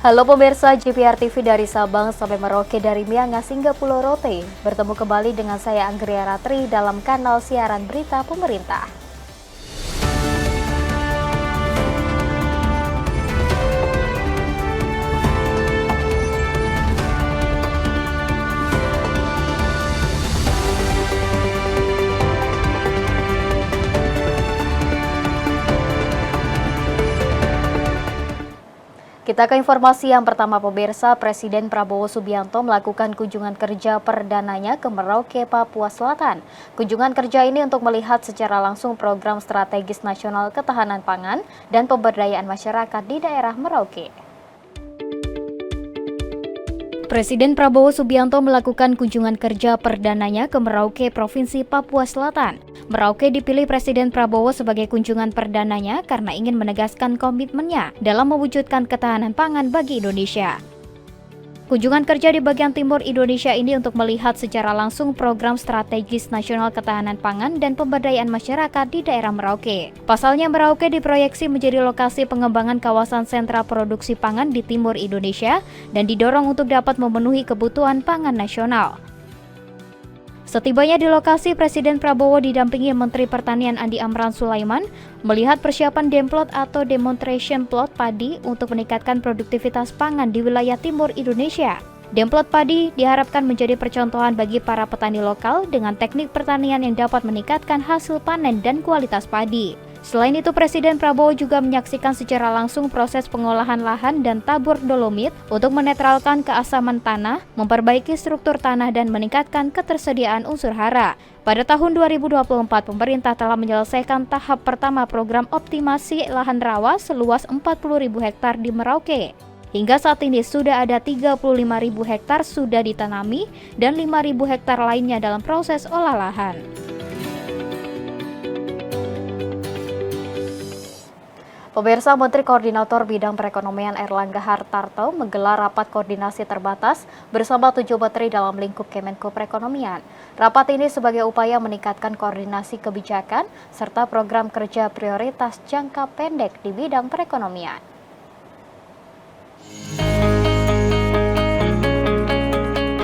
Halo pemirsa JPR TV dari Sabang sampai Merauke dari Miangas hingga Pulau Rote. Bertemu kembali dengan saya Anggria Ratri dalam kanal siaran berita pemerintah. Kita ke informasi yang pertama pemirsa, Presiden Prabowo Subianto melakukan kunjungan kerja perdananya ke Merauke, Papua Selatan. Kunjungan kerja ini untuk melihat secara langsung program strategis nasional ketahanan pangan dan pemberdayaan masyarakat di daerah Merauke. Presiden Prabowo Subianto melakukan kunjungan kerja perdananya ke Merauke, Provinsi Papua Selatan. Merauke dipilih Presiden Prabowo sebagai kunjungan perdananya karena ingin menegaskan komitmennya dalam mewujudkan ketahanan pangan bagi Indonesia. Kunjungan kerja di bagian timur Indonesia ini untuk melihat secara langsung program strategis nasional ketahanan pangan dan pemberdayaan masyarakat di daerah Merauke. Pasalnya Merauke diproyeksi menjadi lokasi pengembangan kawasan sentra produksi pangan di timur Indonesia dan didorong untuk dapat memenuhi kebutuhan pangan nasional. Setibanya di lokasi, Presiden Prabowo didampingi Menteri Pertanian Andi Amran Sulaiman melihat persiapan demplot atau demonstration plot padi untuk meningkatkan produktivitas pangan di wilayah timur Indonesia. Demplot padi diharapkan menjadi percontohan bagi para petani lokal dengan teknik pertanian yang dapat meningkatkan hasil panen dan kualitas padi. Selain itu, Presiden Prabowo juga menyaksikan secara langsung proses pengolahan lahan dan tabur dolomit untuk menetralkan keasaman tanah, memperbaiki struktur tanah dan meningkatkan ketersediaan unsur hara. Pada tahun 2024, pemerintah telah menyelesaikan tahap pertama program optimasi lahan rawa seluas 40.000 hektar di Merauke. Hingga saat ini sudah ada 35.000 hektar sudah ditanami dan 5.000 hektar lainnya dalam proses olah lahan. Pemirsa, Menteri Koordinator Bidang Perekonomian Erlangga Hartarto menggelar rapat koordinasi terbatas bersama 7 menteri dalam lingkup Kemenko Perekonomian. Rapat ini sebagai upaya meningkatkan koordinasi kebijakan serta program kerja prioritas jangka pendek di bidang perekonomian.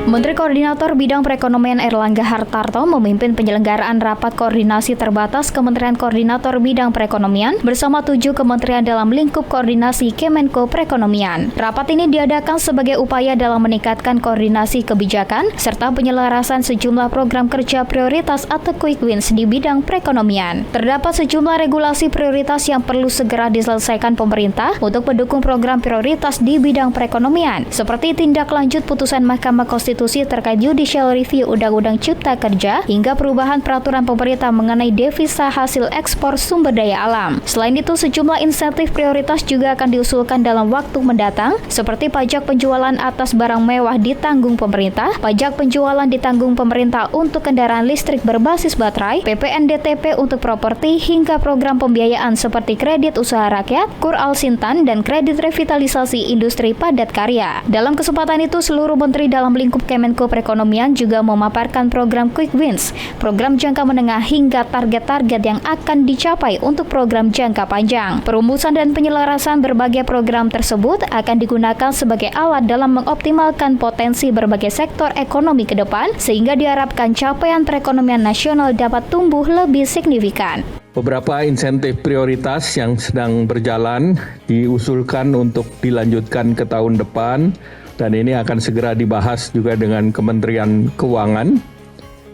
Menteri Koordinator Bidang Perekonomian Erlangga Hartarto memimpin penyelenggaraan rapat koordinasi terbatas Kementerian Koordinator Bidang Perekonomian bersama 7 kementerian dalam lingkup koordinasi Kemenko Perekonomian. Rapat ini diadakan sebagai upaya dalam meningkatkan koordinasi kebijakan serta penyelarasan sejumlah program kerja prioritas atau quick wins di bidang perekonomian. Terdapat sejumlah regulasi prioritas yang perlu segera diselesaikan pemerintah untuk mendukung program prioritas di bidang perekonomian, seperti tindak lanjut putusan Mahkamah Konstitusi terkait judicial review Undang-Undang Cipta Kerja hingga perubahan peraturan pemerintah mengenai devisa hasil ekspor sumber daya alam. Selain itu, sejumlah insentif prioritas juga akan diusulkan dalam waktu mendatang, seperti pajak penjualan atas barang mewah ditanggung pemerintah, pajak penjualan ditanggung pemerintah untuk kendaraan listrik berbasis baterai, PPNDTP untuk properti, hingga program pembiayaan seperti kredit usaha rakyat, KUR Alsintan, dan kredit revitalisasi industri padat karya. Dalam kesempatan itu, seluruh menteri dalam lingkup Kemenko Perekonomian juga memaparkan program Quick Wins, program jangka menengah hingga target-target yang akan dicapai untuk program jangka panjang. Perumusan dan penyelarasan berbagai program tersebut akan digunakan sebagai alat dalam mengoptimalkan potensi berbagai sektor ekonomi ke depan, sehingga diharapkan capaian perekonomian nasional dapat tumbuh lebih signifikan. Beberapa insentif prioritas yang sedang berjalan diusulkan untuk dilanjutkan ke tahun depan, dan ini akan segera dibahas juga dengan Kementerian Keuangan,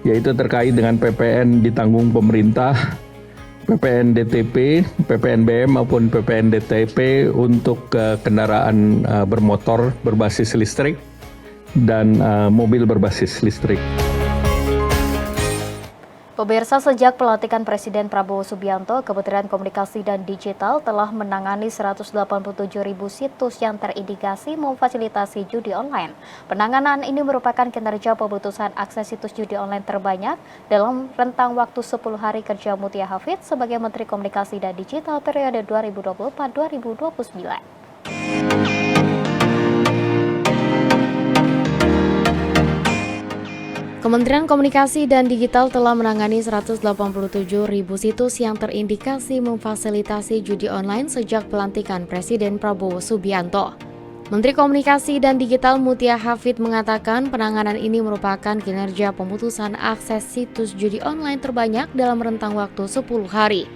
yaitu terkait dengan PPN ditanggung pemerintah, PPN DTP, PPN BM maupun PPN DTP untuk kendaraan bermotor berbasis listrik dan mobil berbasis listrik. Pemirsa, sejak pelantikan Presiden Prabowo Subianto, Kementerian Komunikasi dan Digital telah menangani 187.000 situs yang terindikasi memfasilitasi judi online. Penanganan ini merupakan kinerja pemutusan akses situs judi online terbanyak dalam rentang waktu 10 hari kerja Mutia Hafid sebagai Menteri Komunikasi dan Digital periode 2024-2029. Kementerian Komunikasi dan Digital telah menangani 187.000 situs yang terindikasi memfasilitasi judi online sejak pelantikan Presiden Prabowo Subianto. Menteri Komunikasi dan Digital Mutia Hafid mengatakan penanganan ini merupakan kinerja pemutusan akses situs judi online terbanyak dalam rentang waktu 10 hari.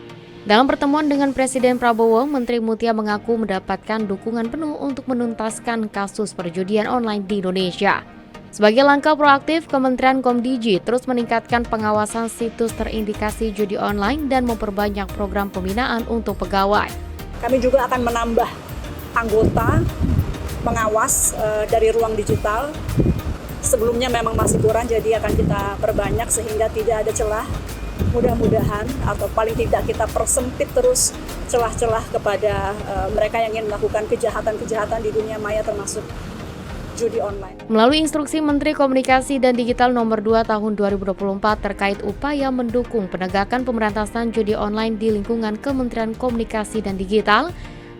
Dalam pertemuan dengan Presiden Prabowo, Menteri Mutia mengaku mendapatkan dukungan penuh untuk menuntaskan kasus perjudian online di Indonesia. Sebagai langkah proaktif, Kementerian Komdiji terus meningkatkan pengawasan situs terindikasi judi online dan memperbanyak program pembinaan untuk pegawai. Kami juga akan menambah anggota pengawas dari ruang digital. Sebelumnya memang masih kurang, jadi akan kita perbanyak sehingga tidak ada celah. Mudah-mudahan atau paling tidak kita persempit terus celah-celah kepada mereka yang ingin melakukan kejahatan-kejahatan di dunia maya termasuk judi online. Melalui instruksi Menteri Komunikasi dan Digital nomor 2 tahun 2024 terkait upaya mendukung penegakan pemberantasan judi online di lingkungan Kementerian Komunikasi dan Digital,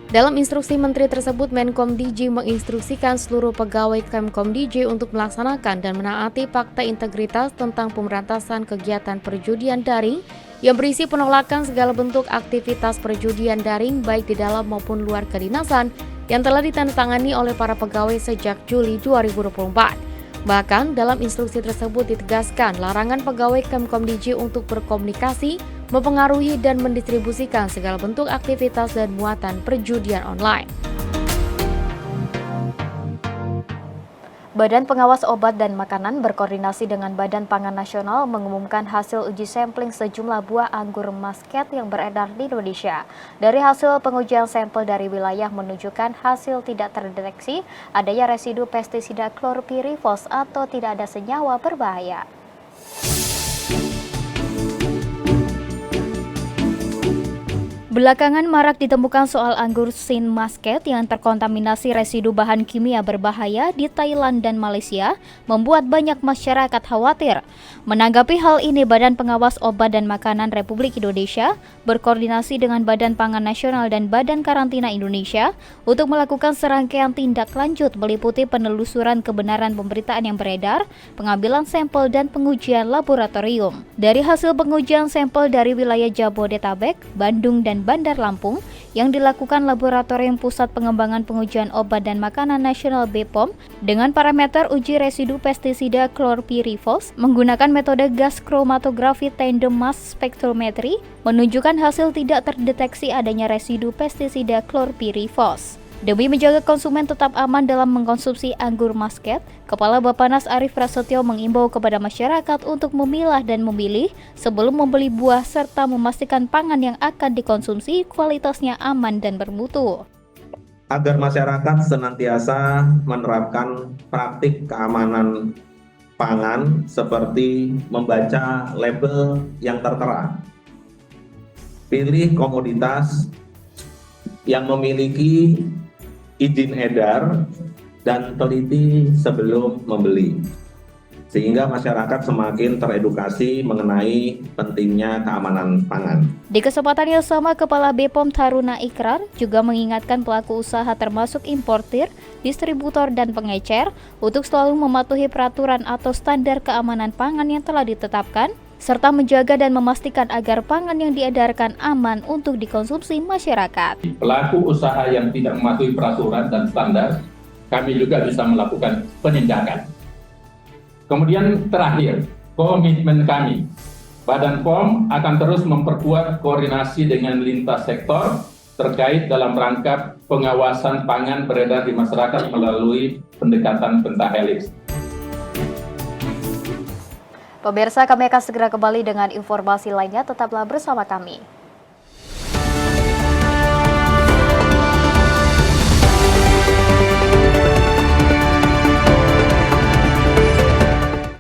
dalam instruksi Menteri tersebut, Menkomdiji menginstruksikan seluruh pegawai Kemkomdiji untuk melaksanakan dan menaati Fakta Integritas tentang pemberantasan kegiatan perjudian daring yang berisi penolakan segala bentuk aktivitas perjudian daring baik di dalam maupun luar kedinasan yang telah ditandatangani oleh para pegawai sejak Juli 2024. Bahkan dalam instruksi tersebut ditegaskan larangan pegawai Kemkomdiji untuk berkomunikasi, mempengaruhi dan mendistribusikan segala bentuk aktivitas dan muatan perjudian online. Badan Pengawas Obat dan Makanan berkoordinasi dengan Badan Pangan Nasional mengumumkan hasil uji sampling sejumlah buah anggur muscat yang beredar di Indonesia. Dari hasil pengujian sampel dari wilayah menunjukkan hasil tidak terdeteksi adanya residu pestisida chlorpyrifos atau tidak ada senyawa berbahaya. Belakangan marak ditemukan soal anggur Sin Muscat yang terkontaminasi residu bahan kimia berbahaya di Thailand dan Malaysia, membuat banyak masyarakat khawatir. Menanggapi hal ini, Badan Pengawas Obat dan Makanan Republik Indonesia berkoordinasi dengan Badan Pangan Nasional dan Badan Karantina Indonesia untuk melakukan serangkaian tindak lanjut meliputi penelusuran kebenaran pemberitaan yang beredar, pengambilan sampel dan pengujian laboratorium. Dari hasil pengujian sampel dari wilayah Jabodetabek, Bandung dan Bandar Lampung yang dilakukan Laboratorium Pusat Pengembangan Pengujian Obat dan Makanan Nasional BPOM dengan parameter uji residu pestisida chlorpyrifos menggunakan metode gas kromatografi tandem mass spectrometry menunjukkan hasil tidak terdeteksi adanya residu pestisida chlorpyrifos. Demi menjaga konsumen tetap aman dalam mengkonsumsi anggur muscat, Kepala Bappenas Arief Prasetyo mengimbau kepada masyarakat untuk memilah dan memilih sebelum membeli buah serta memastikan pangan yang akan dikonsumsi kualitasnya aman dan bermutu. Agar masyarakat senantiasa menerapkan praktik keamanan pangan seperti membaca label yang tertera. Pilih komoditas yang memiliki izin edar dan teliti sebelum membeli, sehingga masyarakat semakin teredukasi mengenai pentingnya keamanan pangan. Di kesempatan yang sama, Kepala BPOM Taruna Ikrar juga mengingatkan pelaku usaha termasuk importir, distributor, dan pengecer untuk selalu mematuhi peraturan atau standar keamanan pangan yang telah ditetapkan, serta menjaga dan memastikan agar pangan yang diedarkan aman untuk dikonsumsi masyarakat. Pelaku usaha yang tidak mematuhi peraturan dan standar, kami juga bisa melakukan penindakan. Kemudian terakhir, komitmen kami, Badan POM akan terus memperkuat koordinasi dengan lintas sektor terkait dalam rangka pengawasan pangan beredar di masyarakat melalui pendekatan pentahelix. Pemirsa, kami akan segera kembali dengan informasi lainnya, tetaplah bersama kami.